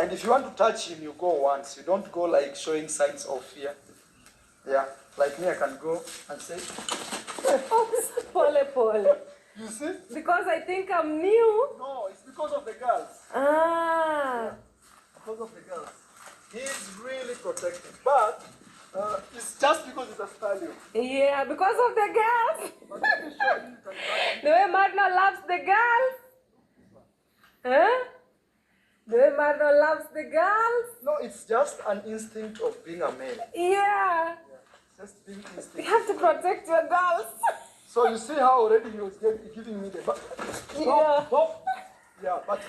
And if you want to touch him, you go once. You don't go like showing signs of fear. Yeah, like me, I can go and say, Pole, pole. you see? Because I think I'm new. No, it's because of the girls. Ah. Yeah, because of the girls. He's really protected. But it's just because it's a stallion. Yeah, because of the girls. But let me show you, you can touch him. The way Marno loves the girls. Huh? The way Marno loves the girls. No, it's just an instinct of being a male. Yeah. Yeah, it's just being You instinct. have to protect your girls. So you see how already he was giving me the back. Yeah. Yeah, but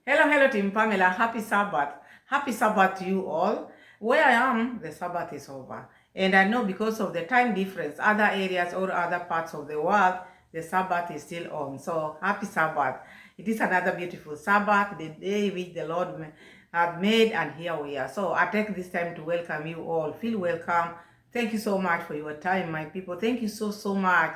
Hello, Team Pamela. Happy Sabbath. Happy Sabbath to you all. Where I am, the Sabbath is over. And I know because of the time difference, other areas or other parts of the world, the Sabbath is still on. So, happy Sabbath. It is another beautiful Sabbath, the day which the Lord have made, and here we are. So, I take this time to welcome you all. Feel welcome. Thank you so much for your time, my people. Thank you so much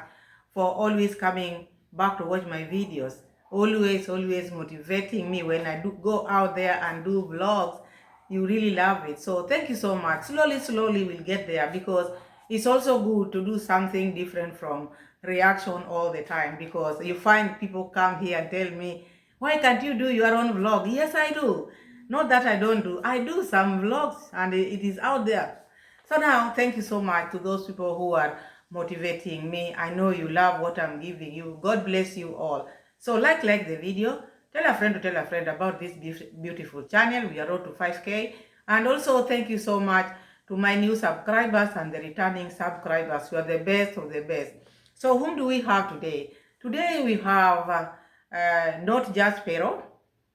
for always coming back to watch my videos. Always motivating me when I do go out there and do vlogs. You really love it. So thank you so much. Slowly we'll get there, because it's also good to do something different from reaction all the time, because you find people come here and tell me, why can't you do your own vlog? Yes, I do. Not that I don't do. I do some vlogs and it is out there. So now, thank you so much to those people who are motivating me. I know you love what I'm giving you. God bless you all. So like the video, tell a friend to tell a friend about this beautiful channel. We are road to 5K. And also thank you so much to my new subscribers and the returning subscribers. You are the best of the best. So whom do we have today? Today we have Not Just Pero.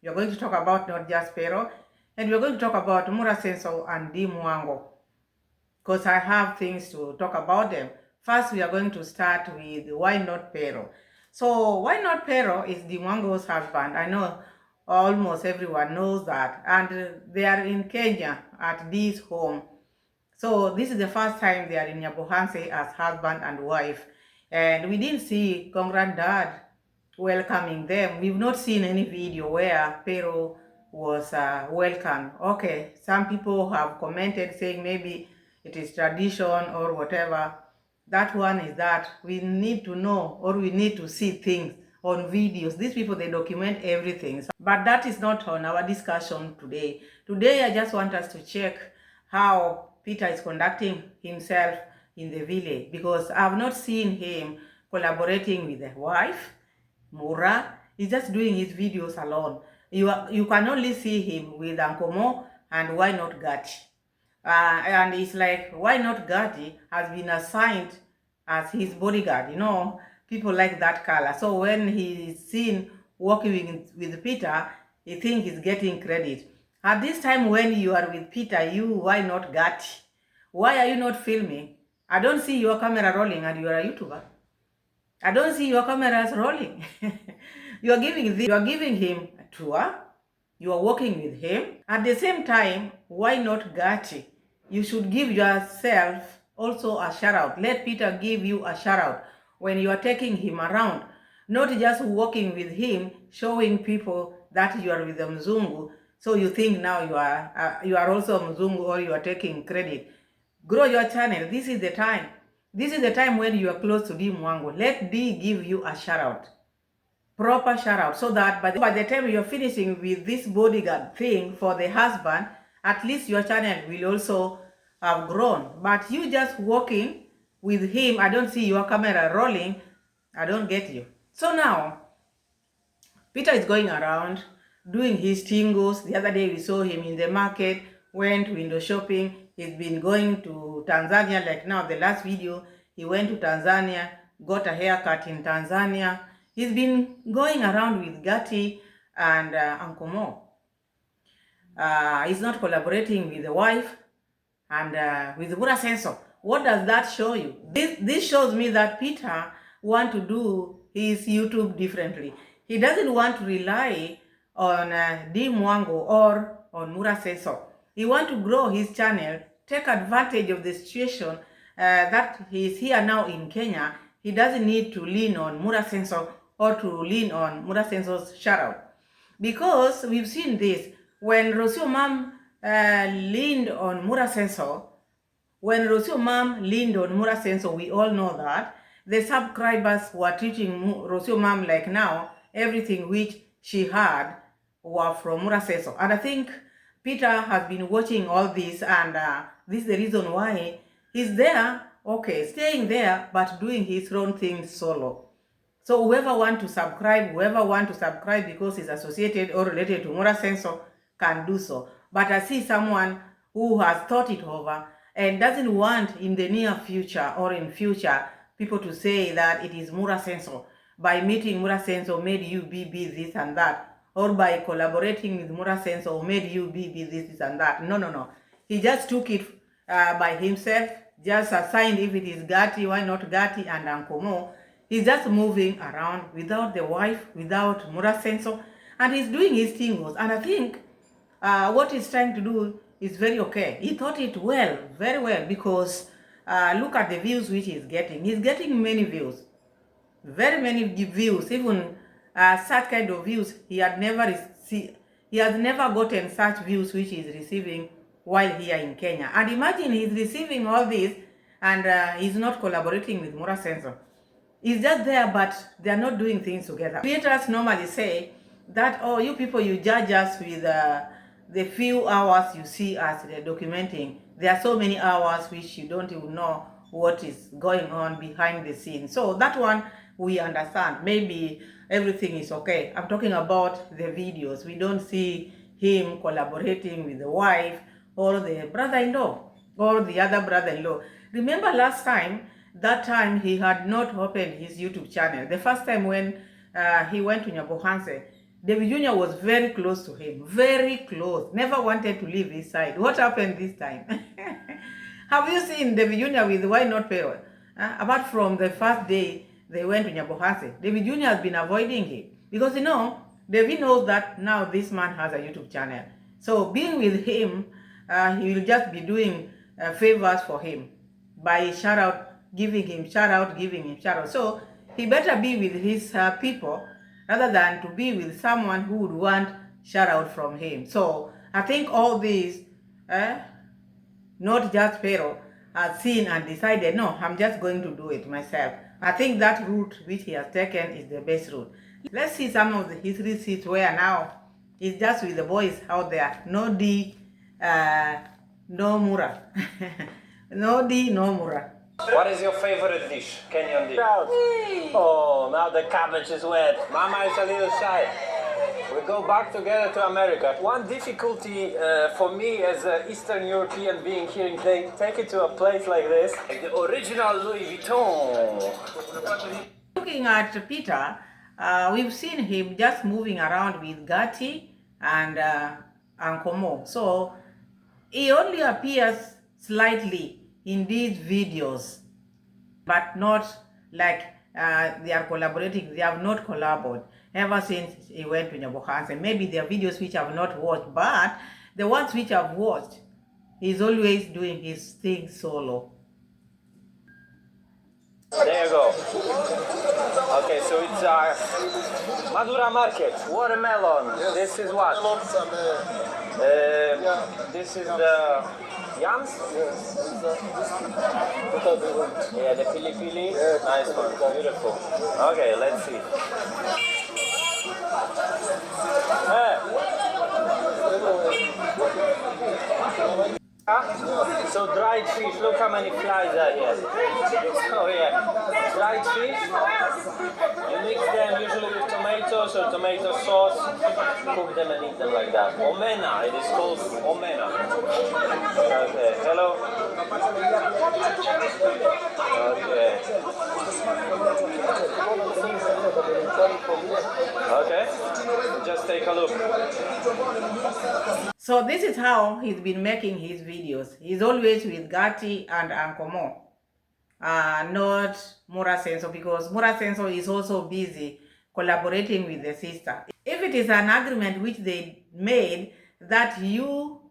We are going to talk about Not Just Pero. And we are going to talk about Mura Senso and Di Mwango, because I have things to talk about them. First, we are going to start with Why Not Pero. So, Why Not Pero is Di Mwango's husband. I know almost everyone knows that. And they are in Kenya at this home. So, this is the first time they are in Nyabohanse as husband and wife. And we didn't see Congrat Dad welcoming them. We've not seen any video where Pero was welcomed. Okay, some people have commented saying maybe it is tradition or whatever. That one is that we need to know, or we need to see things on videos. These people, they document everything. But that is not on our discussion today. Today, I just want us to check how Peter is conducting himself in the village, because I have not seen him collaborating with the wife, Mura. He's just doing his videos alone. You can only see him with Uncle Mo and Why Not Gatti. And it's like, Why Not Gatti has been assigned as his bodyguard. You know, people like that color. So when he is seen walking with Peter, he thinks he's getting credit. At this time when you are with Peter, Why Not Gatti? Why are you not filming? I don't see your camera rolling and you are a YouTuber. I don't see your cameras rolling. You are giving him a tour. You are working with him. At the same time, Why Not Gatti? You should give yourself also a shout out. Let Peter give you a shout out when you are taking him around. Not just walking with him, showing people that you are with the Mzungu. So you think now you are also a Mzungu, or you are taking credit. Grow your channel. This is the time. This is the time when you are close to Di Mwango. Let D give you a shout out. Proper shout out. So that by the time you're finishing with this bodyguard thing for the husband, at least your channel will also have grown. But you just walking with him, I don't see your camera rolling. I don't get you. So now, Peter is going around doing his tingles. The other day we saw him in the market, went window shopping. He's been going to Tanzania, like now the last video, he went to Tanzania, got a haircut in Tanzania. He's been going around with Gatti and Uncle Mo. He's not collaborating with the wife and with Mura Senso. What does that show you? This shows me that Peter wants to do his YouTube differently. He doesn't want to rely on Di Mwango or on Mura Senso. He wants to grow his channel, take advantage of the situation that he's here now in Kenya. He doesn't need to lean on Mura Senso or to lean on Mura Senso's shout out. Because we've seen this, when Rosio mom leaned on Mura Senso, when Rosio mom leaned on Mura Senso, we all know that the subscribers were treating Rosio mom like now everything which she had were from Mura Senso. And I think Peter has been watching all this, and this is the reason why he's there, okay, staying there, but doing his own thing solo. So whoever want to subscribe because he's associated or related to Mura Senso can do so. But I see someone who has thought it over and doesn't want in the near future or in future people to say that it is Mura Senso. By meeting Mura Senso made you be this and that, or by collaborating with Mura Senso made you be this and that. No. He just took it by himself, just assigned if it is Gatti, why not Gatti and Uncle Mo. He's just moving around without the wife, without Mura Senso, and he's doing his things. And I think what he's trying to do is very okay. He thought it well, very well, because look at the views which he's getting. He's getting many views, very many views, even such kind of views he had never received. He has never gotten such views which he's receiving while here in Kenya. And imagine he's receiving all this and he's not collaborating with Mura Senso. He's just there, but they're not doing things together. Creators normally say that, oh, you people, you judge us with the few hours you see us documenting. There are so many hours which you don't even know what is going on behind the scenes. So that one, we understand. Maybe everything is okay. I'm talking about the videos. We don't see him collaborating with the wife or the brother-in-law or the other brother-in-law. Remember last time, that time he had not opened his YouTube channel. The first time when he went to Nyabohanse, David Jr. was very close to him, very close, never wanted to leave his side. What happened this time? Have you seen David Jr. with Why Not Payroll? Apart from the first day they went to Nyabohanse, David Jr. has been avoiding him because, you know, David knows that now this man has a YouTube channel. So being with him, he will just be doing favors for him by shout out, giving him shout out. So he better be with his people rather than to be with someone who would want shout out from him. So I think all these, not just Pharaoh, has seen and decided, no, I'm just going to do it myself. I think that route which he has taken is the best route. Let's see some of his receipts where now he's just with the boys out there. No D, no Mura. No D, no Mura. What is your favorite dish, Kenyan dish? Oh, now the cabbage is wet. Mama is a little shy. We go back together to America. One difficulty for me as an Eastern European being here in Kenya, take it to a place like this, like the original Louis Vuitton. Looking at Peter, we've seen him just moving around with Gatti and Uncle Mo. So he only appears slightly in these videos, but not like they are collaborating. They have not collaborated ever since he went to Nyabohanse. Maybe there are videos which I have not watched, but the ones which I've watched, he's always doing his thing solo. There you go. Okay, so it's our Madura market, watermelon. This is what? This is the yams? Yeah, the pili pili. Nice one, beautiful. Okay, let's see. So dried fish, look how many flies are here. Oh yeah, dried fish. You mix them usually with tomatoes or tomato sauce, cook them and eat them like that. Omena, it is called omena. Okay, hello. Okay, just take a look. So this is how he's been making his videos. He's always with Gatti and Uncle Mo. Not Mura Senso, because Mura Senso is also busy collaborating with the sister. If it is an agreement which they made that you,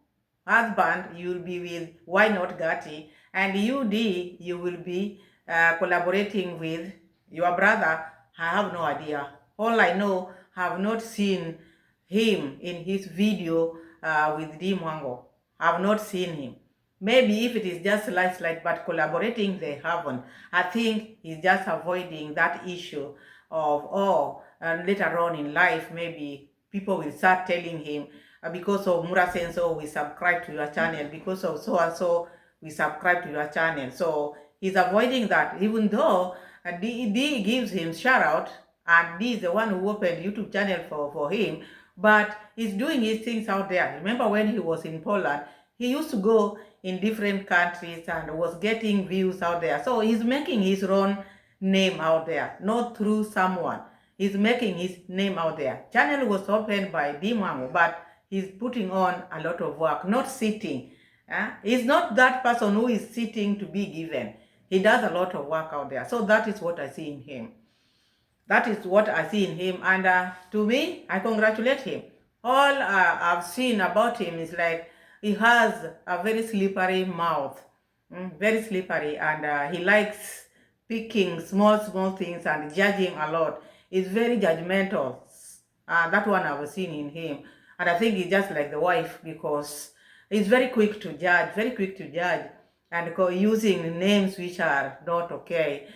husband, you will be with Why Not Gatti, and you, D, you will be collaborating with your brother, I have no idea. All I know, I have not seen him in his video with D Mwango. I've not seen him. Maybe if it is just slight, but collaborating, they haven't. I think he's just avoiding that issue of, and later on in life, maybe people will start telling him, because of Mura Senso, we subscribe to your channel, because of so and so, we subscribe to your channel. So he's avoiding that, even though D gives him shout out, and D is the one who opened YouTube channel for him, but he's doing his things out there. Remember when he was in Poland, he used to go in different countries and was getting views out there. So he's making his own name out there, not through someone. He's making his name out there. Channel was opened by D Mwango, but he's putting on a lot of work, not sitting. He's not that person who is sitting to be given. He does a lot of work out there. So that is what I see in him. That is what I see in him. And to me, I congratulate him. All I've seen about him is like he has a very slippery mouth. Very slippery. And he likes picking small things and judging a lot. He's very judgmental. That one I've seen in him. And I think he's just like the wife, because he's very quick to judge, and using names which are not okay.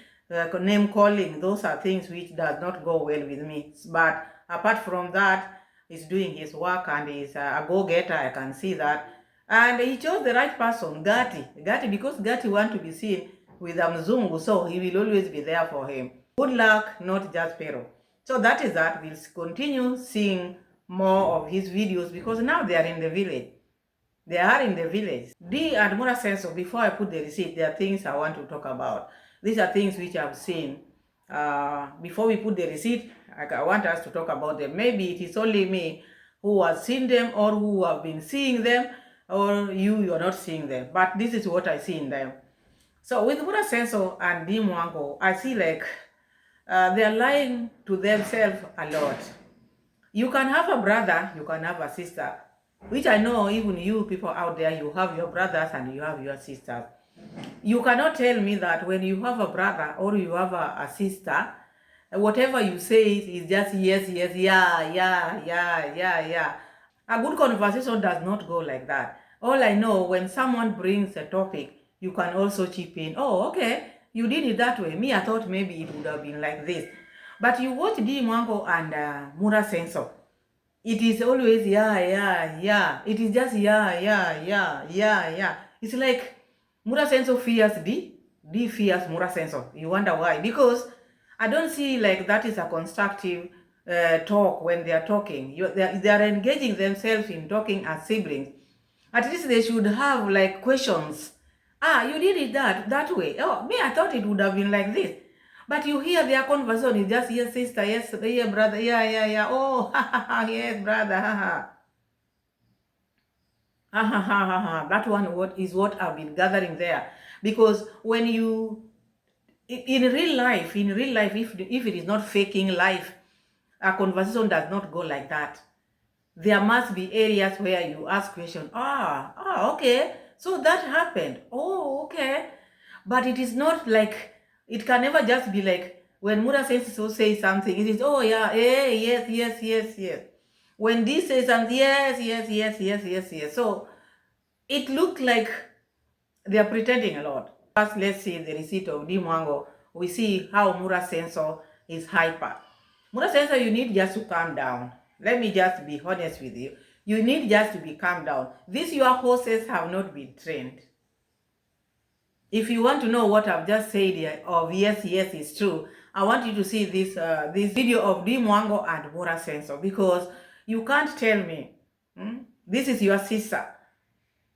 Name calling, those are things which does not go well with me. But apart from that, he's doing his work and he's a go-getter. I can see that. And he chose the right person, Gati, because Gati wants to be seen with Mzungu, so he will always be there for him. Good luck, not just Pero. So that is that. We'll continue seeing more of his videos, because now they are in the village. They are in the village. D and Mura Senso, before I put the receipt, there are things I want to talk about. These are things which I've seen. Before we put the receipt, I want us to talk about them. Maybe it is only me who has seen them, or who have been seeing them, or you are not seeing them. But this is what I see in them. So with Mura Senso and D Mwango, I see like they are lying to themselves a lot. You can have a brother, you can have a sister, which I know even you people out there, you have your brothers and you have your sisters. You cannot tell me that when you have a brother or you have a sister, whatever you say is just yes, yeah. A good conversation does not go like that. All I know, when someone brings a topic, you can also chip in. Oh, okay, you did it that way. Me, I thought maybe it would have been like this. But you watch D Mwango and Mura Senso. It is always yeah. It is just yeah. It's like Mura Senso fears D fears Mura Senso. You wonder why? Because I don't see like that is a constructive talk when they are talking. They are engaging themselves in talking as siblings. At least they should have like questions. You did it that way. Oh, me, I thought it would have been like this. But you hear their conversation, it's just, yes, sister, yes, yeah, brother, yeah. Oh, yes, brother, That one is what I've been gathering there. Because when you, in real life, if it is not faking life, a conversation does not go like that. There must be areas where you ask questions. Okay, so that happened. Oh, okay. But it is not like, it can never just be like, when Mura says something, it is, oh yeah, yes. When this says something, yes. So it looked like they are pretending a lot. First, let's see the receipt of D Mwango. We see how Mura Senso is hyper. Mura Senso, you need just to calm down. Let me just be honest with you. You need just to be calm down. These your horses have not been trained. If you want to know what I've just said here, of yes, it's true, I want you to see this this video of D Mwango and Mura Senso, because you can't tell me, this is your sister.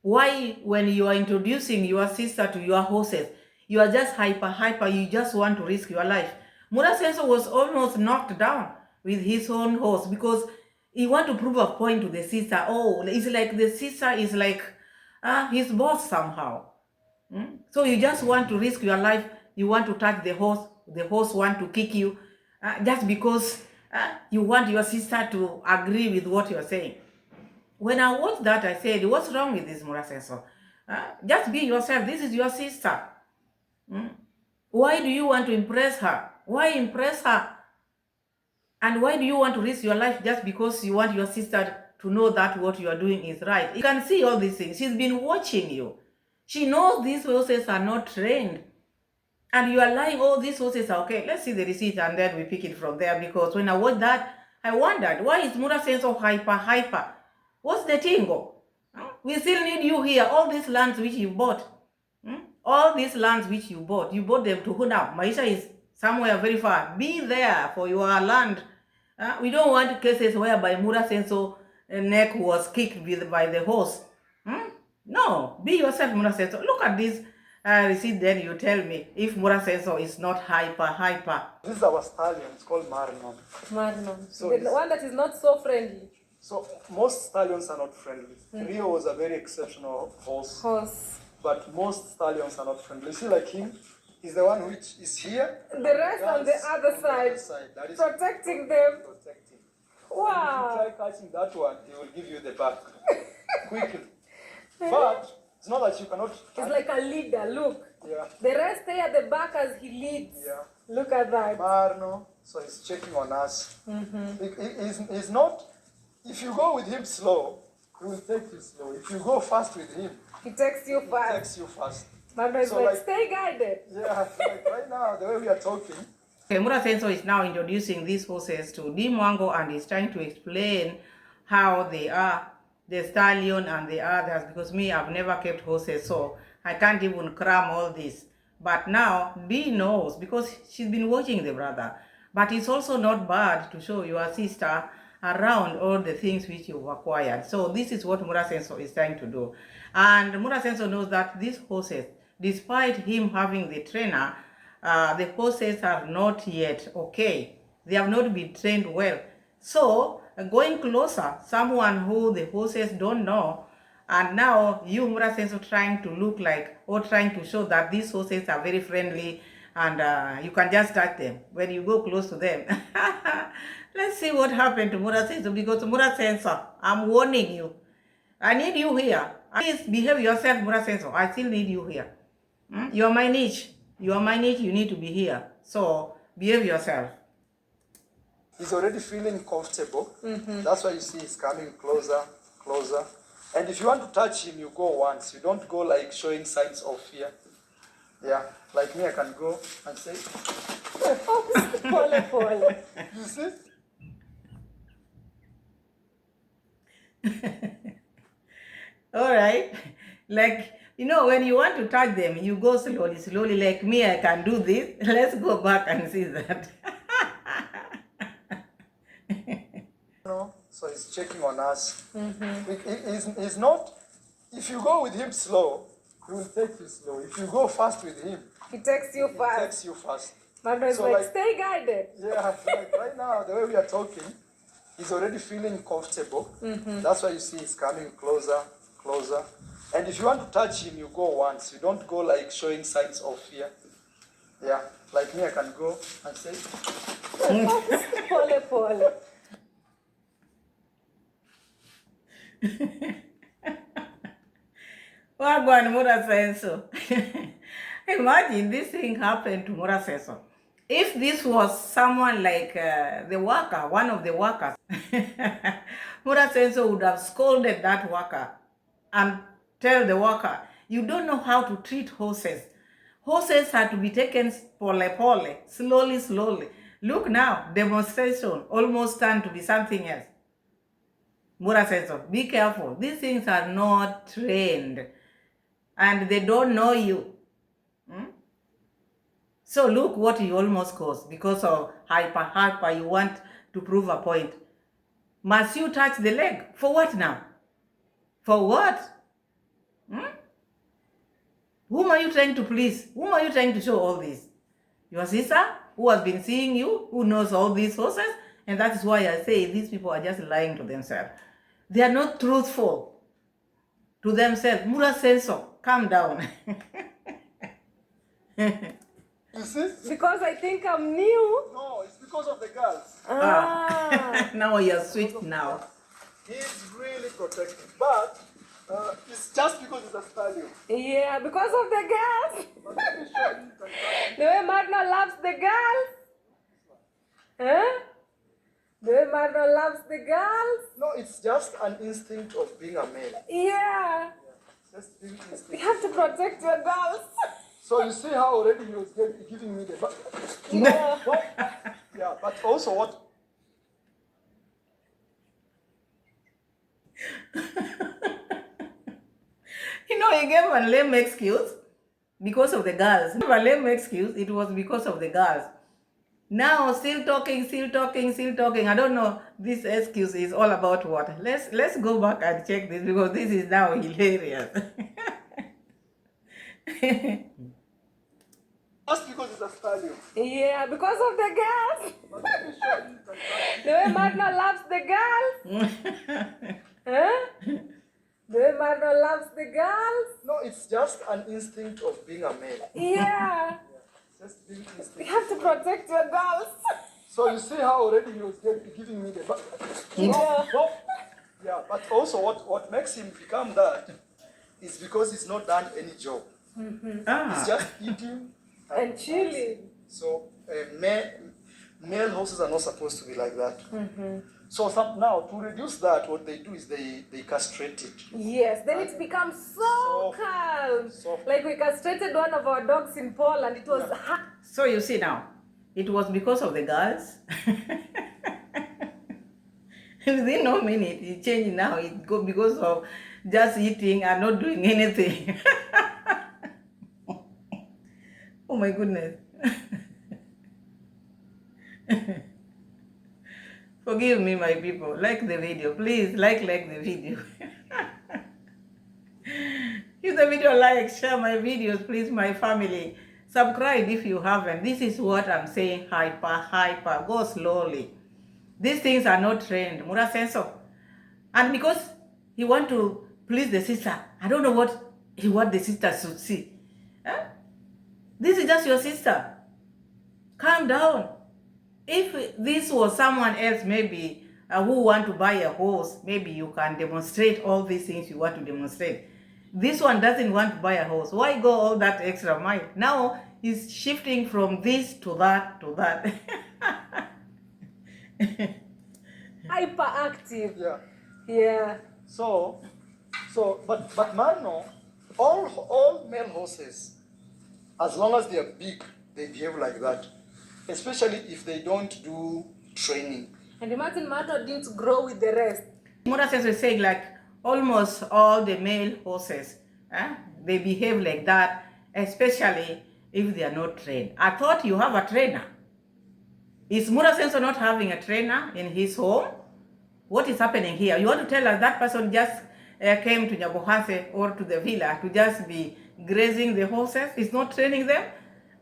Why, when you are introducing your sister to your horses, you are just hyper, you just want to risk your life. Mura Senso was almost knocked down with his own horse, because he want to prove a point to the sister. Oh, it's like the sister is like his boss somehow. So you just want to risk your life. You want to touch the horse want to kick you, just because you want your sister to agree with what you're saying. When I watched that, I said, what's wrong with this Mura Senso? Just be yourself. This is your sister. Why do you want to impress her? Why impress her? And why do you want to risk your life just because you want your sister to know that what you are doing is right. You can see all these things. She's been watching you. She knows these horses are not trained. And you are lying, oh, these horses are okay. Let's see the receipt and then we pick it from there. Because when I watched that, I wondered, why is Mura sense of hyper? What's the tingo? We still need you here. All these lands which you bought. All these lands which you bought them to Huna. Maisha is somewhere very far. Be there for your land. We don't want cases whereby Mura Senso neck was kicked by the horse. No, be yourself, Mura Senso. Look at this receipt, then you tell me if Mura Senso is not hyper. This is our stallion. It's called Marno. So the one that is not so friendly. So most stallions are not friendly. Rio was a very exceptional horse. But most stallions are not friendly. You see, like him, he's the one which is here. The rest on the other side. That is Protecting them. protecting. Wow. If you try catching that one, he will give you the back quickly. But it's not that you cannot. He's like a leader. Look. Yeah. The rest stay at the back as he leads. Yeah. Look at that. Marno, so he's checking on us. He's not. If you go with him slow, he will take you slow. If you go fast with him, He takes you he fast. takes you fast. Marno is So, like, like- stay guided. Yeah, like right now, the way we are talking, Okay, Mura Senso is now introducing these horses to Dimwango and is trying to explain how they are, the stallion and the others, because me, I've never kept horses, so I can't even cram all this. But now, Dee knows, because she's been watching the brother. But it's also not bad to show your sister around all the things which you've acquired. So this is what Mura Senso is trying to do. And Mura Senso knows that these horses, despite him having the trainer, the horses are not yet okay. They have not been trained well. So going closer, someone who the horses don't know, and now you, Mura Senso, trying to look like or trying to show that these horses are very friendly and you can just touch them when you go close to them. Let's see what happened to Mura Senso, because Mura Senso, I'm warning you. I need you here. Please behave yourself, Mura Senso. I still need you here. You are my niche. You are my niche. You need to be here. So behave yourself. he's already feeling comfortable. That's why you see he's coming closer. And if you want to touch him, you go once. You don't go like showing signs of fear. Yeah, like me, I can go and say, Pole. you see? All right. Like, you know, when you want to touch them, you go slowly. Like me, I can do this. Let's go back and see that. No, so he's checking on us. He's not. If you go with him slow, he will take you slow. If you go fast with him, He takes you he fast. takes you fast. Marno is So, like, like- stay guided. Yeah, like right now, the way we are talking, he's already feeling comfortable. That's why you see he's coming closer. And if you want to touch him, you go once. You don't go like showing signs of fear. Yeah, like me, I can go and say, Pole. Wagwan Mura Senso. Imagine this thing happened to Mura Senso. If this was someone like the worker, one of the workers, Mura Senso would have scolded that worker and tell the worker, you don't know how to treat horses. Horses are to be taken pole, slowly. Look now, demonstration almost turned to be something else. Mura Senso, be careful. These things are not trained and they don't know you. So look what you almost caused because of hyper. You want to prove a point. Must you touch the leg? For what now? For what? Whom are you trying to please? Whom are you trying to show all this? Your sister, who has been seeing you, who knows all these horses? And that is why I say these people are just lying to themselves. They are not truthful to themselves. Mura Senso, calm down. you see? Because I think I'm new. No, it's because of the girls. Now you're sweet now. He's really protected, but it's just because he's a stallion. Yeah, because of the girls. But let me show you, you can touch him. The way Marno loves the girls. Huh? The way Marno loves the girls. No, it's just an instinct of being a male. Yeah. Just being You instinct. have to protect your girls. So you see how already he was giving me the Yeah. yeah, but also what You know, he gave a lame excuse because of the girls. A lame excuse, it was because of the girls. Now, still talking, still talking, still talking. I don't know, this excuse is all about what. Let's go back and check this because this is now hilarious. just because it's a stallion. Yeah, because of the girls. But let me show you that. The way Marno loves the girls. Huh? The way Marno loves the girls. No, it's just an instinct of being a male. Yeah. Just being You instinct. have to protect your girls. So you see how already he was giving me the Yeah. yeah, but also what makes him become that is because he's not done any job. He's just eating And chilling. So male horses are not supposed to be like that. So now to reduce that, what they do is they castrate it. Yes, then it becomes so Soft. calm. Soft. Like we castrated one of our dogs in Poland. It was So you see now, it was because of the girls. Within no minute, it changed now. It go because of just eating and not doing anything. Oh my goodness. Forgive me, my people. Like the video. Please, like the video. Give the video a like, share my videos, please, my family. Subscribe if you haven't. This is what I'm saying, hyper. Go slowly. These things are not trained. Mura senso. And because he want to please the sister, I don't know what he want the sister to see. Huh? This is just your sister. Calm down. If this was someone else, maybe who want to buy a horse, maybe you can demonstrate all these things you want to demonstrate. This one doesn't want to buy a horse. Why go all that extra mile? Now he's shifting from this to that to that. hyperactive. Yeah. Yeah. But Mano, all male horses, as long as they are big, they behave like that. Especially if they don't do training. And imagine Marno didn't grow with the rest. Mother says we say like almost all the male horses, they behave like that, especially if they are not trained. I thought you have a trainer. Is Mura Senso not having a trainer in his home? What is happening here? You want to tell us that person just came to Nyabohase or to the villa to just be grazing the horses? He's not training them?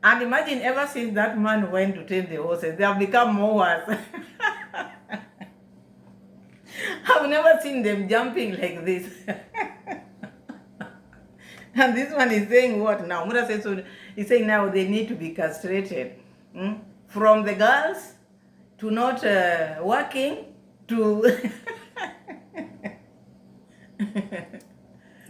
And imagine ever since that man went to train the horses, they have become mowers. I've never seen them jumping like this. And this one is saying what now? Mura says so. He's saying now they need to be castrated. From the girls to not working to.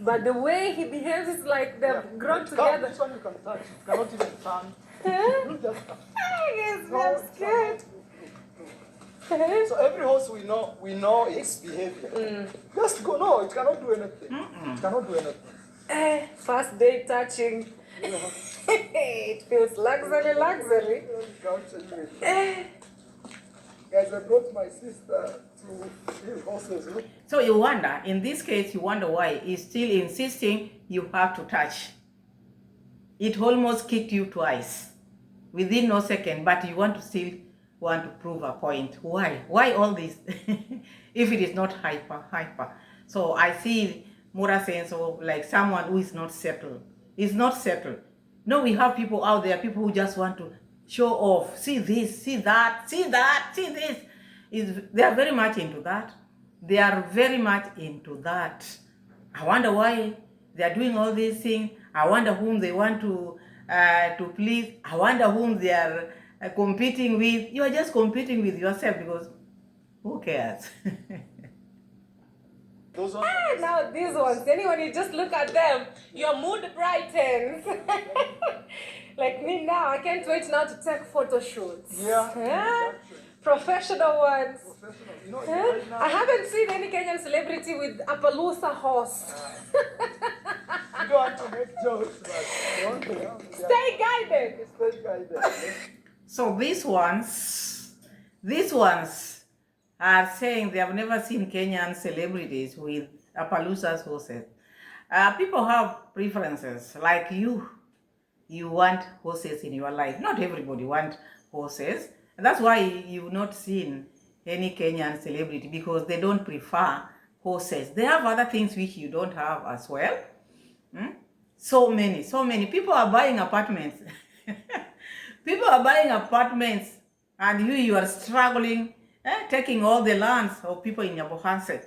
But the way he behaves is like they've grown together. This one you can touch. You cannot even turn. Huh? You just touch. Yes, No, I'm it's scared. So every horse we know its behavior. Just go. No, it cannot do anything. It cannot do anything. First day touching. It feels luxury. Guys, I brought my sister to these horses. So you wonder, in this case, you wonder why he's still insisting you have to touch. It almost kicked you twice within no second, but you still want to prove a point. Why? Why all this? If it is not hyper. So I see Mura saying so like someone who is not settled. Is not settled. No, we have people out there, people who just want to show off. See this, see that, see this. They are very much into that. They are very much into that. I wonder why they are doing all these things. I wonder whom they want to please. I wonder whom they are competing with. You are just competing with yourself because who cares? Those ones. Now these ones, anyone you just look at them, your mood brightens. Like me now, I can't wait now to take photo shoots. Yeah. Huh? Professional ones. Professional. You know, Huh? right now, I haven't seen any Kenyan celebrity with a Palooza horse. you don't want to make jokes, but they want to have Stay guided. stay guided. So these ones are saying they have never seen Kenyan celebrities with Appaloosa's horses. People have preferences. Like you want horses in your life. Not everybody want horses. And that's why you've not seen any Kenyan celebrity, because they don't prefer horses. They have other things which you don't have as well. So many people are buying apartments. People are buying apartments, and you are struggling, taking all the lands of people in Yabohanse.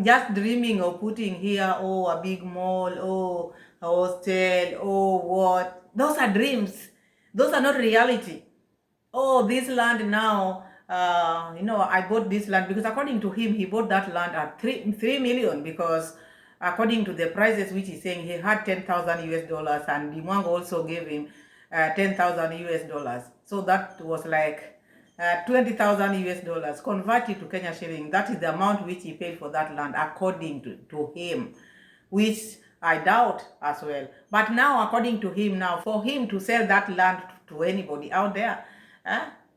Just dreaming of putting here, oh, a big mall, oh, a hostel, oh, what. Those are dreams. Those are not reality. Oh, this land now, I bought this land because according to him, he bought that land at 3 million, because according to the prices which he's saying, he had 10,000 US dollars, and Dimwang also gave him 10,000 US dollars. So that was like 20,000 US dollars converted to Kenya shilling. That is the amount which he paid for that land according to him, which I doubt as well. But now, according to him, now for him to sell that land to anybody out there,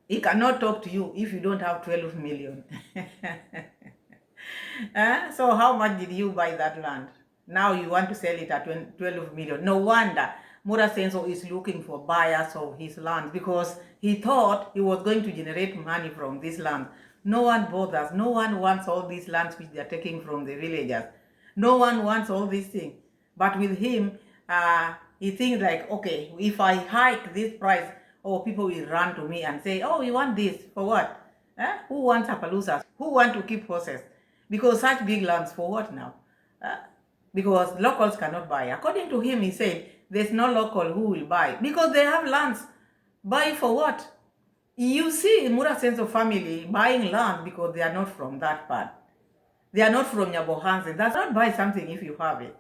he cannot talk to you if you don't have 12 million. So how much did you buy that land? Now you want to sell it at 12 million. No wonder Mura Senso is looking for buyers of his land, because he thought he was going to generate money from this land. No one bothers. No one wants all these lands which they are taking from the villagers. No one wants all these things. But with him, he thinks like, okay, if I hike this price, oh, people will run to me and say, oh, you want this for what? Who wants Appaloosas? Who want to keep horses? Because such big lands for what now? Because locals cannot buy. According to him, he said there's no local who will buy because they have lands. Buy for what? You see Mura Senso family buying land because they are not from that part. They are not from Nyabohanse. That's not buy something if you have it.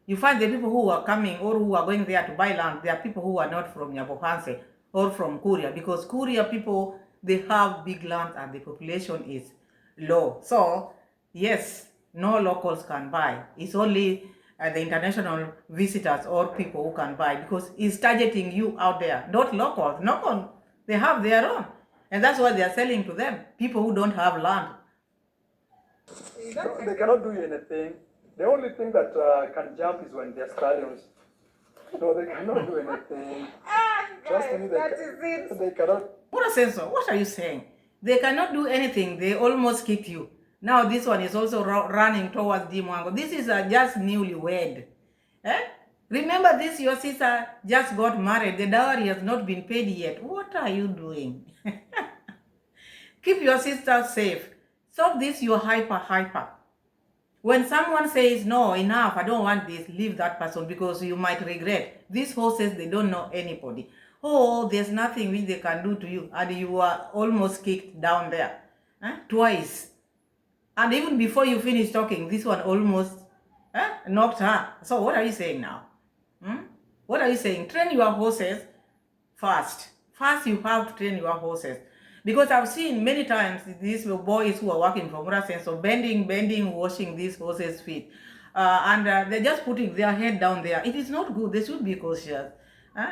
You find the people who are coming or who are going there to buy land, they are people who are not from Nyabohanse or from Kuria, because Kuria people, they have big land and the population is low. So, yes, no locals can buy. It's only the international visitors or people who can buy, because it's targeting you out there, not locals. Locals, they have their own. And that's why they are selling to them, people who don't have land. No, they cannot do anything. The only thing that can jump is when they're stallions. No, they cannot do anything. Trust me, they cannot. Mura Senso, what are you saying? They cannot do anything. They almost kicked you. Now this one is also running towards Dimwango. This is just newlywed. Remember this, your sister just got married. The dowry has not been paid yet. What are you doing? Keep your sister safe. Stop this, you're hyper. When someone says, no, enough, I don't want this, leave that person, because you might regret. These horses, they don't know anybody. Oh, there's nothing which they can do to you. And you are almost kicked down there. Twice. And even before you finish talking, this one almost knocked her. So what are you saying now? What are you saying? Train your horses first. First, you have to train your horses. Because I've seen many times these boys who are working for Mura Senso bending, washing these horses' feet. And they're just putting their head down there. It is not good. They should be cautious.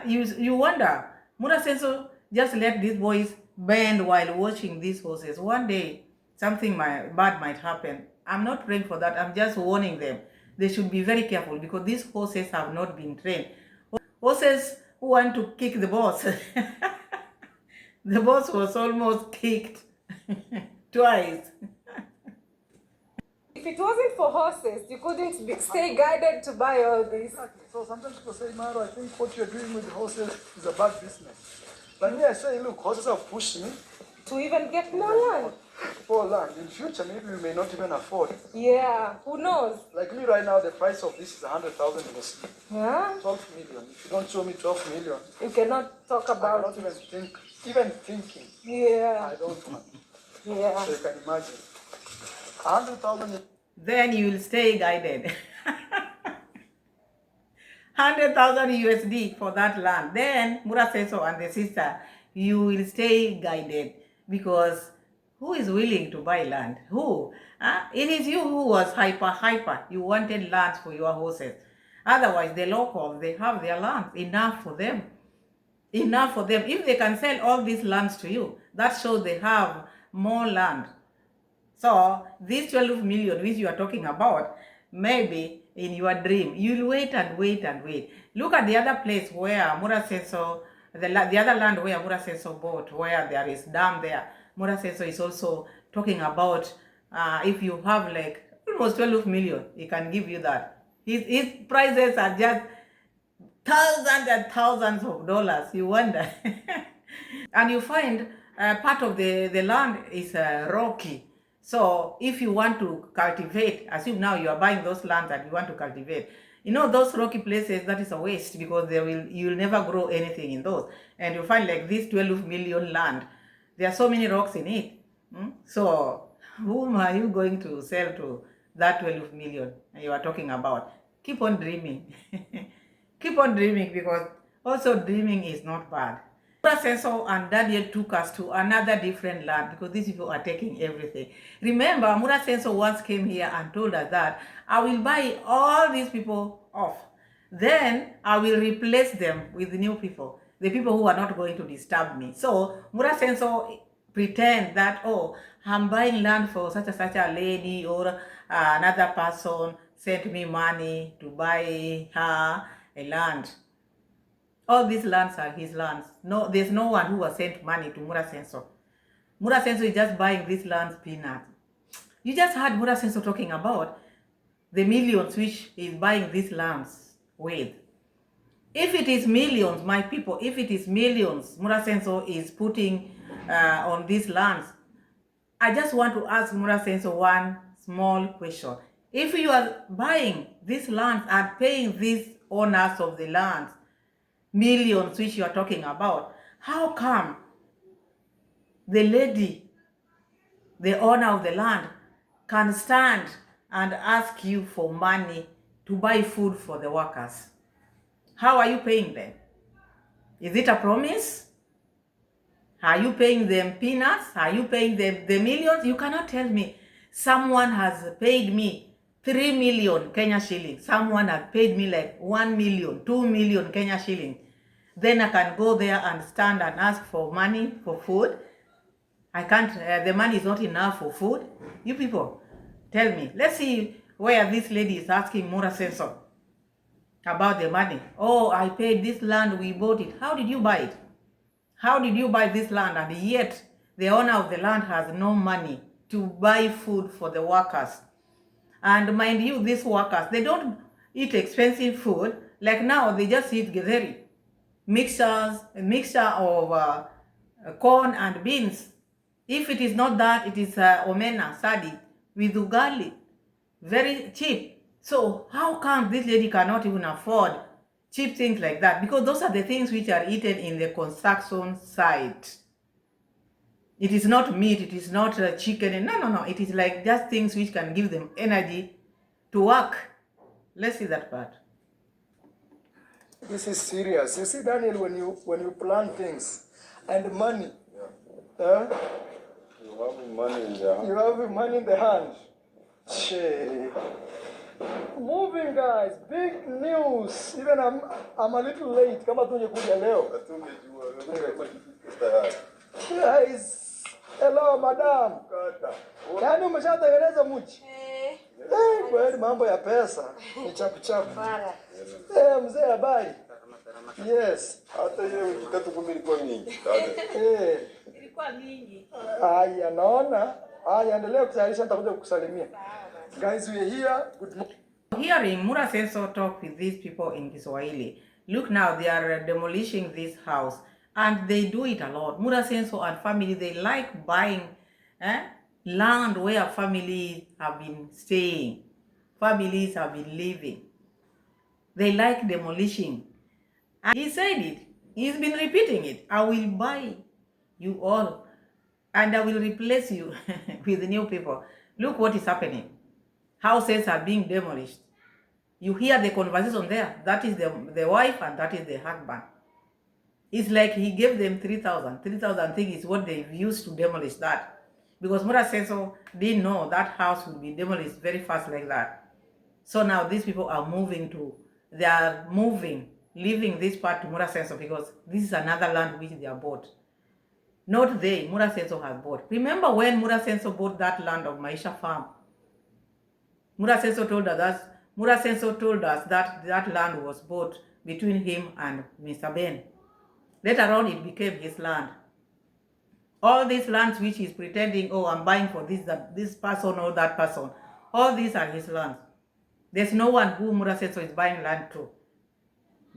You wonder, Mura Senso just let these boys bend while washing these horses. One day, something bad might happen. I'm not praying for that. I'm just warning them. They should be very careful, because these horses have not been trained. Horses who want to kick the boss. The boss was almost kicked twice. If it wasn't for horses, you couldn't stay guided to buy all this. Exactly. So sometimes people say, Maro, I think what you're doing with horses is a bad business. But me, I say, look, horses have pushed me To even get more land. for land. In future, maybe we may not even afford. Yeah, who knows? Like me right now, the price of this is 100,000 USD. Yeah, 12 million. If you don't show me 12 million, you cannot talk I about cannot it. even thinking. Yeah, I don't want. yeah. So you can imagine. 100,000. Then you will stay guided. 100,000 USD for that land. Then Mura Senso and the sister, you will stay guided, because Who is willing to buy land? Who? It is you who was hyper. You wanted land for your horses. Otherwise, the locals, they have their land, enough for them. Enough for them. If they can sell all these lands to you, that shows they have more land. So this 12 million which you are talking about, maybe in your dream, you'll wait and wait and wait. Look at the other place where Murasenso, the other land where Murasenso bought, where there is dam there. Murasenso is also talking about if you have like almost 12 million, he can give you that. His prices are just thousands and thousands of dollars. You wonder. And you find part of the land is rocky. So if you want to cultivate, assume now you are buying those lands and you want to cultivate, you know those rocky places, that is a waste because you'll never grow anything in those. And you find like this 12 million land, there are so many rocks in it. So whom are you going to sell to that 12 million you are talking about? Keep on dreaming. Keep on dreaming, because also dreaming is not bad. Murasenso and Daniel took us to another different land because these people are taking everything. Remember, Murasenso once came here and told us that I will buy all these people off. Then I will replace them with new people, the people who are not going to disturb me. So Murasenso pretend that, oh, I'm buying land for such a lady, or another person sent me money to buy her a land. All these lands are his lands. No, there's no one who has sent money to Murasenso. Murasenso is just buying these lands peanuts. You just heard Murasenso talking about the millions which he's buying these lands with. If it is millions, my people, if it is millions Murasenso is putting on these lands, I just want to ask Murasenso one small question. If you are buying these lands and paying these owners of the lands millions which you are talking about, how come the lady, the owner of the land, can stand and ask you for money to buy food for the workers? How are you paying them? Is it a promise? Are you paying them peanuts? Are you paying them the millions? You cannot tell me someone has paid me 3 million Kenya shillings. Someone has paid me like 1 million, 2 million Kenya shillings. Then I can go there and stand and ask for money for food. I can't, the money is not enough for food. You people, tell me. Let's see where this lady is asking Murasenso about the money. Oh, I paid this land, we bought it. How did you buy it? How did you buy this land? And yet the owner of the land has no money to buy food for the workers. And mind you, these workers, they don't eat expensive food. Like now, they just eat githeri. A mixture of corn and beans. If it is not that, it is omena, sadi, with ugali. Very cheap. So how come this lady cannot even afford cheap things like that? Because those are the things which are eaten in the construction site. It is not meat, it is not chicken. No. It is like just things which can give them energy to work. Let's see that part. This is serious. You see, Daniel, when you plan things and money, you have money in the hand. you have money in the hand. Shit. Moving, guys, big news. Even I'm a little late. Kama tungekuja leo. Guys, hello madam. Yaani umeshatengeneza mji? Kweli mambo ya pesa ni chapu chapu. Mzee habari? Yes. Hata hiyo kitatu kumi ilikuwa mingi. Ilikuwa mingi. Haya, naona. Haya, endelea kutayarisha, nitakuja kukusalimia. Guys, we are here. Good morning. Hearing Murasenso talk with these people in Kiswahili. Look now, they are demolishing this house. And they do it a lot. Murasenso and family, they like buying land where families have been staying. Families have been living. They like demolishing. And he said it. He's been repeating it. I will buy you all. And I will replace you with new people. Look what is happening. Houses are being demolished. You hear the conversation there. That is the wife and that is the husband. It's like he gave them 3,000. 3,000 things is what they've used to demolish that. because Murasenso didn't know that house would be demolished very fast like that. So now these people are leaving this part to Murasenso because this is another land which they are bought. Not they, Murasenso has bought. Remember when Murasenso bought that land of Maisha farm? Murasenso told us that that land was bought between him and Mr. Ben. Later on, it became his land. All these lands which he's pretending, oh, I'm buying for this person or that person, all these are his lands. There's no one who Murasenso is buying land to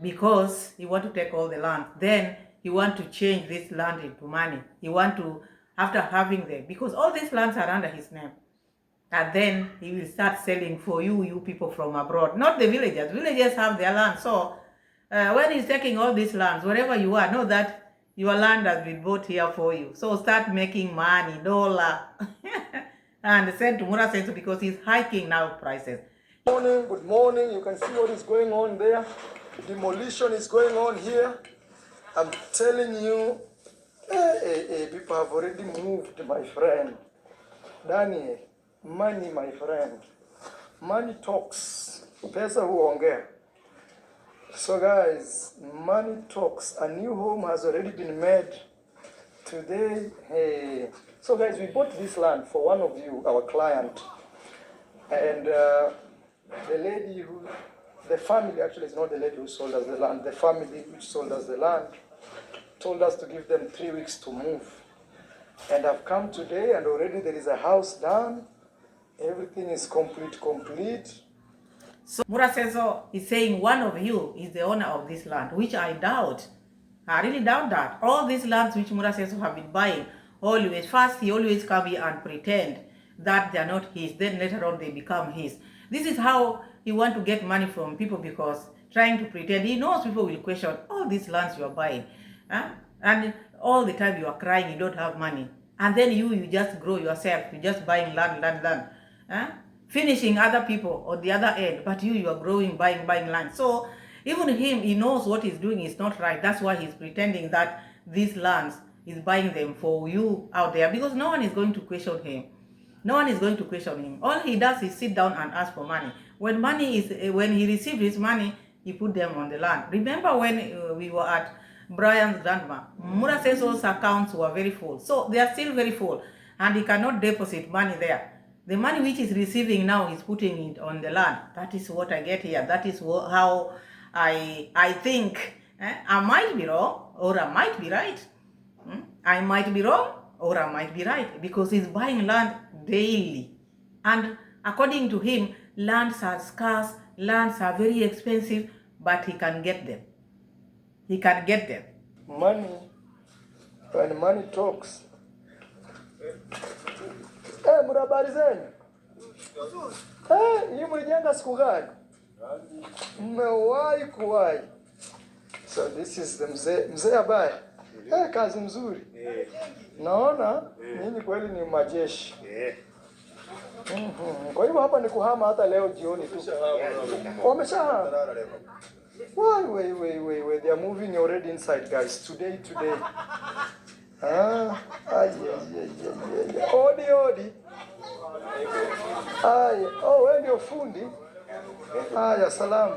because he want to take all the land. Then he want to change this land into money. He want to, after having them, because all these lands are under his name. And then he will start selling for you people from abroad, not the villagers. Villagers have their land. So when he's taking all these lands, wherever you are, know that your land has been bought here for you. So start making money, dollar, and send to Murasenso because he's hiking now prices. Good morning. You can see what is going on there. Demolition is going on here. I'm telling you, people have already moved, my friend. Daniel, money, my friend. Money talks. Pesa huongea. So guys, money talks. A new home has already been made today. Hey. So guys, we bought this land for one of you, our client. And the lady the family, actually it's not the lady who sold us the land, the family which sold us the land told us to give them 3 weeks to move. And I've come today and already there is a house done. Everything is complete. So Murasenso is saying one of you is the owner of this land, which I doubt. I really doubt that. All these lands which Murasenso have been buying, first he always come here and pretend that they are not his, then later on they become his. This is how he want to get money from people, because trying to pretend, he knows people will question all these lands you are buying. And all the time you are crying, you don't have money. And then you just grow yourself, you're just buying land. Finishing other people on the other end, but you are growing, buying land. So even him, he knows what he's doing is not right. That's why he's pretending that these lands is buying them for you out there, because no one is going to question him. No one is going to question him. All he does is sit down and ask for money. When he received his money, he put them on the land. Remember when we were at Brian's grandma, Murasenso's accounts were very full. So they are still very full, and he cannot deposit money there. The money which he's receiving now, he's putting it on the land. That is what I get here. That is how I think. I might be wrong, or I might be right. I might be wrong, or I might be right, because he's buying land daily. And according to him, lands are scarce, lands are very expensive, but he can get them. He can get them. Money, when money talks. Murabari zenyu. Hii mlijenga siku gani? Mmewahi kuwahi. So this is the mzee habari. Kazi mzuri. Naona nyinyi kweli ni majeshi. Kwa hivyo hapa ni kuhama hata leo jioni tu. Wameshahama. Wait. They are moving already inside, guys. Today. Odi. Wewe ndio fundi. Salam.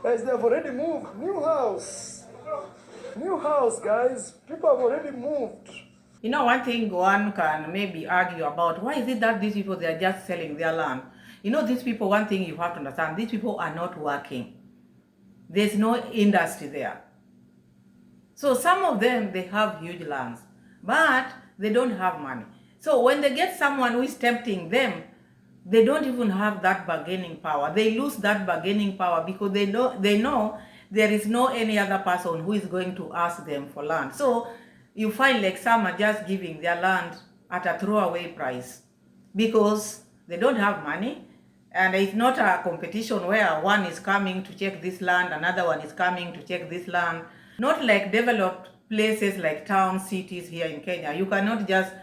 Guys, they have already moved. New house, guys. People have already moved. You know, one thing one can maybe argue about, why is it that these people, they are just selling their land? You know, these people, one thing you have to understand, these people are not working. There's no industry there. So some of them, they have huge lands, but they don't have money. So when they get someone who is tempting them, they don't even have that bargaining power. They lose that bargaining power because they know there is no any other person who is going to ask them for land. So you find like some are just giving their land at a throwaway price because they don't have money, and it's not a competition where one is coming to check this land, another one is coming to check this land. Not like developed places like towns, cities here in Kenya. You cannot just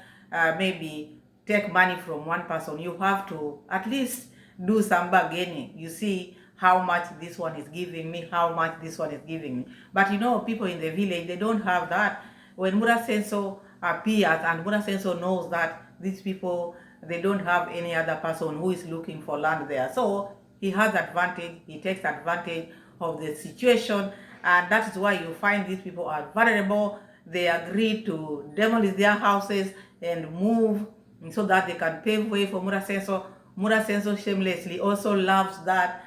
maybe take money from one person. You have to at least do some bargaining. You see how much this one is giving me, how much this one is giving me. But you know, people in the village, they don't have that. When Murasenso appears and Murasenso knows that these people, they don't have any other person who is looking for land there. So he has advantage, he takes advantage of the situation, and that is why you find these people are vulnerable. They agree to demolish their houses and move so that they can pave way for Murasenso. Murasenso shamelessly also loves that.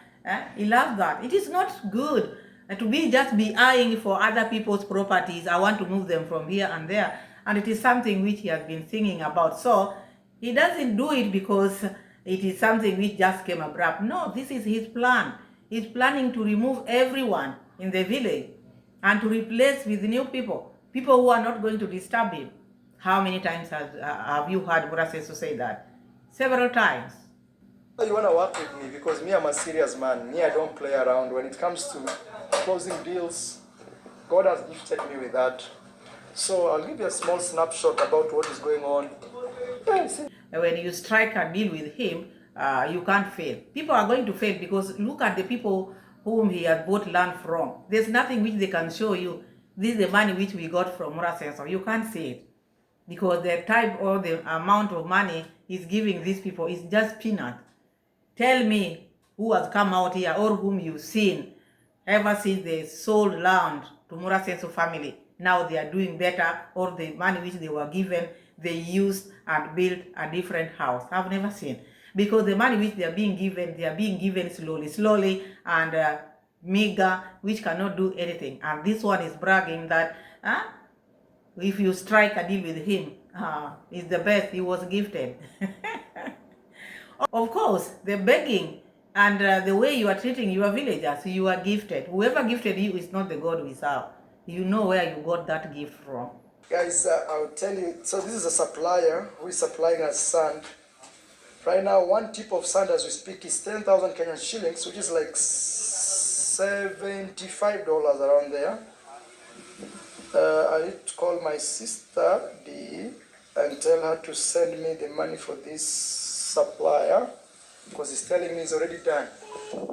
He loves that. It is not good to be eyeing for other people's properties. I want to move them from here and there. And it is something which he has been thinking about. So he doesn't do it because it is something which just came abrupt. No, this is his plan. He's planning to remove everyone in the village and to replace with new people who are not going to disturb him. How many times have you heard Murasenso say that? Several times. You want to work with me because me, I'm a serious man. Me, I don't play around. When it comes to closing deals, God has gifted me with that. So I'll give you a small snapshot about what is going on. When you strike a deal with him, you can't fail. People are going to fail because look at the people whom he has bought land from. There's nothing which they can show you. This is the money which we got from Murasenso. You can't see it because the type or the amount of money he's giving these people is just peanut. Tell me who has come out here or whom you've seen ever since they sold land to Murasenso family. Now they are doing better, or the money which they were given, they used and built a different house. I've never seen. Because the money which they are being given slowly, and meager, which cannot do anything. And this one is bragging that if you strike a deal with him, it's the best, he was gifted. Of course, the begging and the way you are treating your villagers, you are gifted. Whoever gifted you is not the God we serve. You know where you got that gift from. Guys, I'll tell you, so this is a supplier who is supplying us sand. Right now, one tip of sand as we speak is 10,000 Kenyan shillings, which is like $75 around there. I need to call my sister D and tell her to send me the money for this supplier because he's telling me it's already done.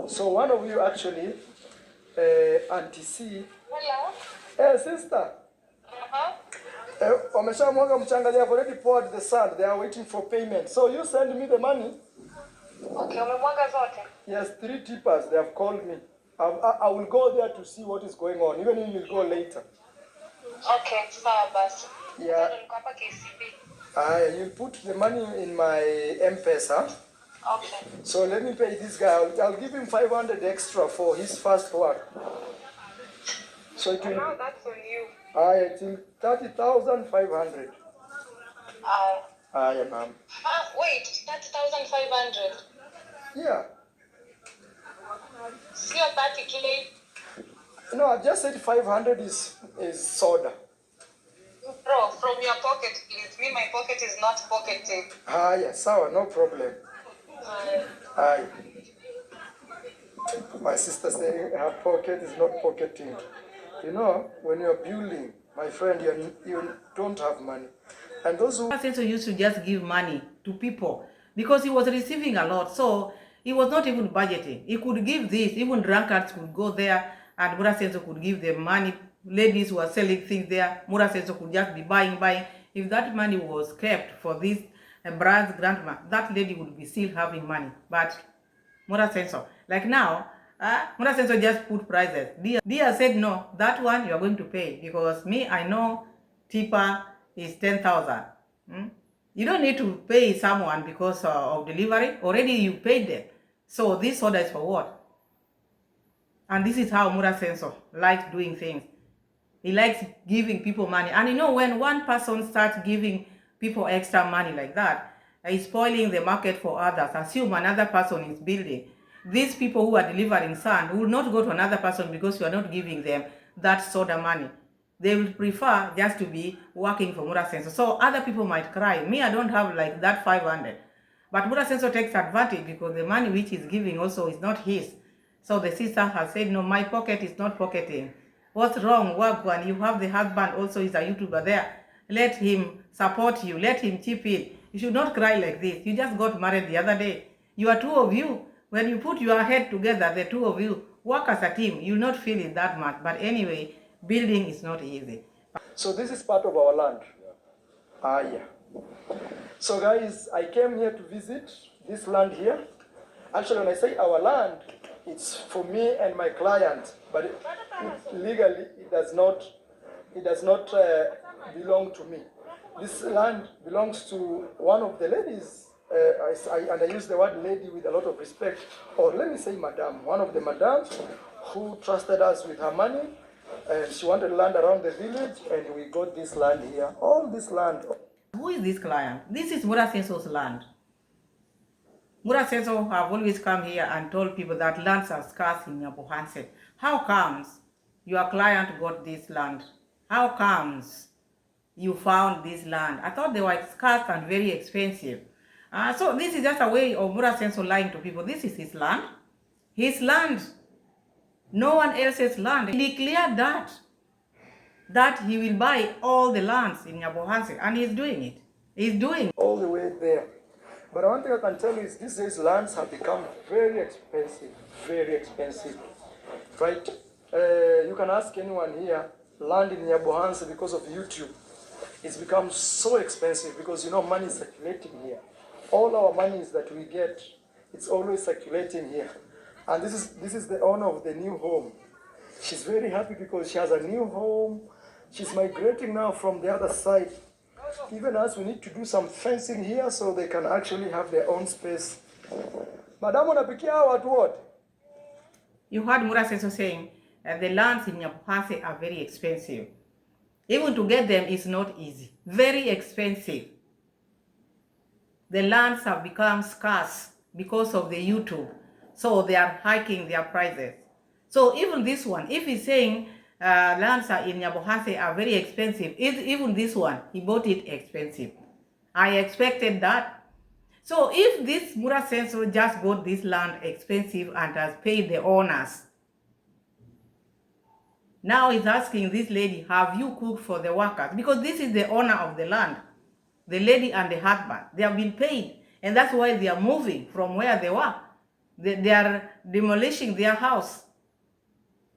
So one of you actually, Auntie C. Hello? Hey, sister. Wameshamwaga mchanga, they have already poured the sand. They are waiting for payment. So you send me the money. Okay, umemwaga zote? Yes, 3 tippers. They have called me. I will go there to see what is going on. Even if you will go later. Okay, sawa basi. Yeah. Niko hapa KCB. You put the money in my M-Pesa. Okay. So let me pay this guy. I'll give him 500 extra for his first work. So it will. Now that's on you. I think 30,500. Ma'am. Wait, 30,500. Yeah. Sio 30K. No, I just said 500 is soda. Bro, from your pocket, please. Me, my pocket is not pocketing. Yes, sawa, no problem. My sister saying her pocket is not pocketing. You know, when you're building, my friend, you don't have money. And those who Murasenso used to just give money to people because he was receiving a lot. So he was not even budgeting. He could give this. Even drunkards could go there and Murasenso could give them money. Ladies who are selling things there, Murasenso could just be buying. If that money was kept for this brand's grandma, that lady would be still having money. But Murasenso, like now, Murasenso just put prices. Dia said, no, that one you are going to pay because me, I know tipper is 10,000. You don't need to pay someone because of delivery. Already you paid them. So this order is for what? And this is how Murasenso likes doing things. He likes giving people money. And you know, when one person starts giving people extra money like that, he's spoiling the market for others. Assume another person is building. These people who are delivering sand will not go to another person because you are not giving them that soda money. They will prefer just to be working for Murasenso. So other people might cry. Me, I don't have like that 500. But Murasenso takes advantage because the money which he's giving also is not his. So the sister has said, no, my pocket is not pocketing. What's wrong, Wagwan? You have the husband also is a YouTuber there. Let him support you. Let him chip in. You should not cry like this. You just got married the other day. You are two of you. When you put your head together, the two of you, work as a team. You'll not feel it that much. But anyway, building is not easy. So this is part of our land. Yeah. So guys, I came here to visit this land here. Actually, when I say our land, it's for me and my client, but legally it does not belong to me. This land belongs to one of the ladies, and I use the word lady with a lot of respect, or let me say madam, one of the madams who trusted us with her money, and she wanted land around the village, and we got this land here. All this land. Who is this client? This is Murasenso's land. Murasenso have always come here and told people that lands are scarce in Nyabohanse. How comes your client got this land? How comes you found this land? I thought they were scarce and very expensive. So this is just a way of Murasenso lying to people. This is his land. His land. No one else's land. He declared that he will buy all the lands in Nyabohanse, and he's doing it. He's doing it. All the way there. But one thing I can tell you is these days lands have become very expensive, right? You can ask anyone here, land in Nyabohanse because of YouTube. It's become so expensive because money is circulating here. All our monies that we get, it's always circulating here. And this is the owner of the new home. She's very happy because she has a new home. She's migrating now from the other side. Even as we need to do some fencing here so they can actually have their own space. Madam, unapikia hawa watu wote? You heard Murasenso saying the lands in Nyabohanse are very expensive. Even to get them is not easy. Very expensive. The lands have become scarce because of the YouTube. So they are hiking their prices. So even this one, if he's saying lands are in Nyabohanse are very expensive, even this one, he bought it expensive. I expected that. So if this Murasenso just bought this land expensive and has paid the owners, now he's asking this lady, have you cooked for the workers? Because this is the owner of the land. The lady and the husband, they have been paid. And that's why they are moving from where they were. They are demolishing their house.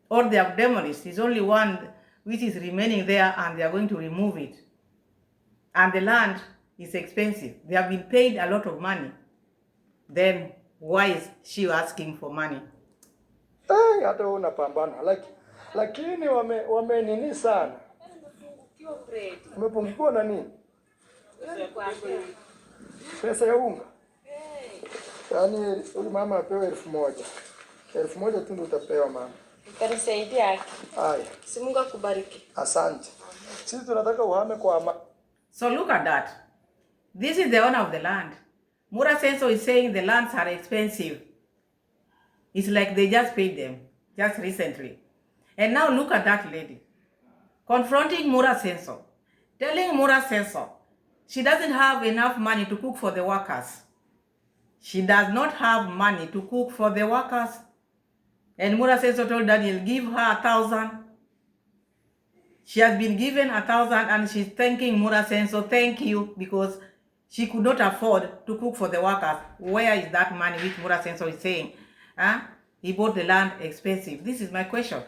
Or they have demolished. It's only one which is remaining there and they are going to remove it. And the land is expensive. They have been paid a lot of money. Then why is she asking for money? Hey, hata unapambana. Lakini wame nini sana? Umepungukiwa na nini? Pesa ya unga. Yaani huyu mama apewe 1,000. 1,000 tu ndio utapewa mama. Utanisaidia haki. Haya. Si Mungu akubariki. Asante. Sisi tunataka uhame kwa So look at that. This is the owner of the land. Murasenso is saying the lands are expensive. It's like they just paid them just recently. And now look at that lady confronting Murasenso, telling Murasenso she doesn't have enough money to cook for the workers. She does not have money to cook for the workers. And Murasenso told Daniel, give her 1,000. She has been given 1,000 and she's thanking Murasenso, thank you, because she could not afford to cook for the workers. Where is that money which Murasenso is saying? He bought the land expensive. This is my question.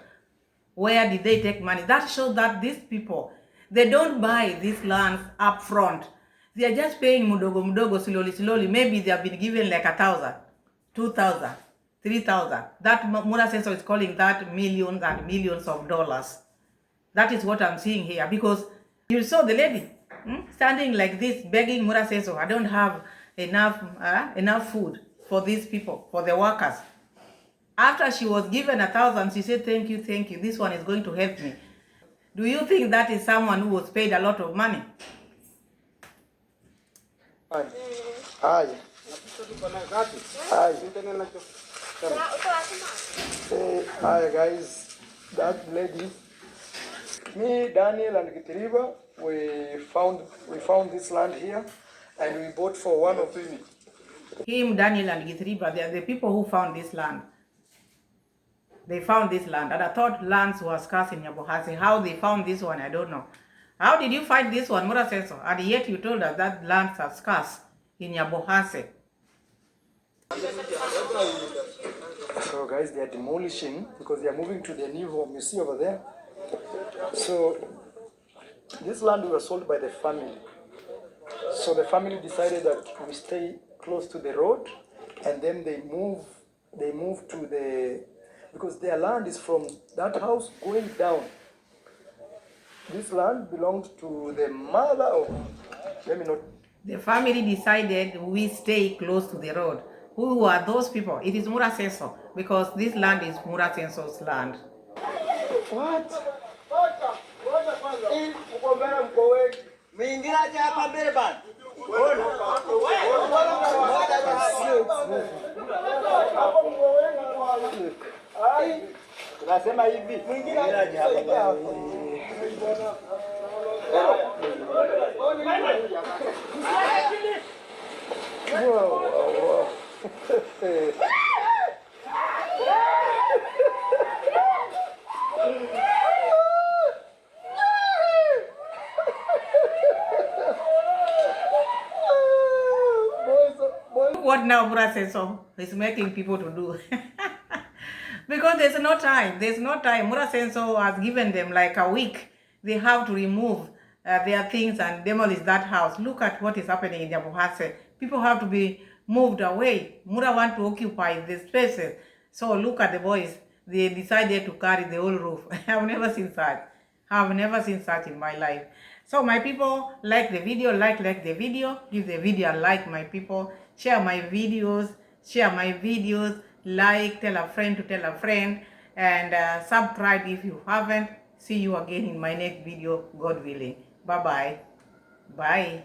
Where did they take money? That shows that these people, they don't buy these lands up front. They are just paying mudogo, slowly. Maybe they have been given like 1,000, 2,000, 3,000. That Murasenso is calling that millions and millions of dollars. That is what I'm seeing here. Because you saw the lady standing like this, begging Murasenso, I don't have enough food for these people, for the workers. After she was given 1,000, she said, thank you. This one is going to help me. Do you think that is someone who was paid a lot of money? Hi, guys. That lady, me, Daniel, and Gitiriba, we found this land here, and we bought for one of them. Him, Daniel, and Githriba, they are the people who found this land. They found this land, and I thought lands were scarce in Nyabohanse. How they found this one, I don't know. How did you find this one, Murasenso? And yet you told us that lands are scarce in Nyabohanse. So guys, they are demolishing because they are moving to their new home. You see over there? So this land was sold by the family. So the family decided that we stay close to the road, and then they move to the, because their land is from that house going down. This land belonged to the mother of, let me not. The family decided we stay close to the road. Who are those people? It is Murasenso, because this land is Murasenso's land. What? Nasema hivi, mwingine aje hapa. Wow. What now Murasenso is making people to do? Because there's no time. There's no time. Murasenso has given them like a week. They have to remove their things and demolish that house. Look at what is happening in Yabuhase. People have to be moved away. Mura want to occupy the spaces. So look at the boys. They decided to carry the whole roof. I've never seen such. I've never seen such in my life. So my people, like the video, like the video. Give the video a like, my people. Share my videos. Like, tell a friend to tell a friend, and subscribe if you haven't. See you again in my next video, God willing. Bye-bye. Bye.